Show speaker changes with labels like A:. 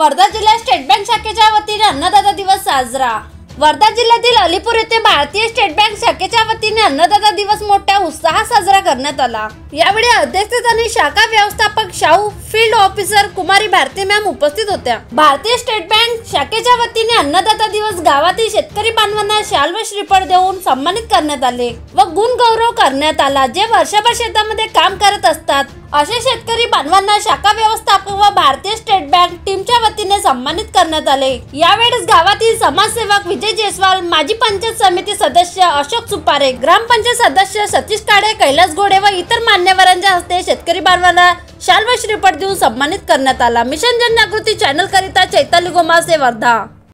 A: वर्धा जिल्हा state bank शाखेच्या वतीने अन्नदाता दिवस साजरा। वर्धा जिल्ह्यातील अलीपूर येथे भारतीय स्टेट बँक शाखेच्या वतीने अन्नदाता दिवस मोठ्या उत्साहात साजरा करण्यात आला। यावेळी अध्यक्षस्थानी शाखा व्यवस्थापक शाहू, फील्ड ऑफिसर कुमारी भारती मॅम उपस्थित होत्या। भारतीय स्टेट बँक शाखेच्या वतीने अन्नदाता दिवस गावातील शेतकरी बांधवांना शाल व श्रीफळ देऊन सन्मानित करण्यात आले व गुण गौरव करण्यात आला, जे वर्षभर शेतामध्ये काम करत असतात। अशा शेतकरी बांधवांना शाखा व्यवस्थापक व भारतीय स्टेट बँक टीमच्या वतीने सन्मानित करण्यात आले। यावेळेस गावातील समाजसेवक विजय जयस्वाल, माजी पंचायत समिती सदस्य अशोक सुपारे, ग्रामपंचायत सदस्य सतीश काळे, कैलास घोडे व इतर मान्यवरांच्या हस्ते शेतकरी बांधवांना शाल व श्रीफळ देऊन सन्मानित करण्यात आला। मिशन जनजागृती चॅनल करिता चैताली गोमासे, वर्धा।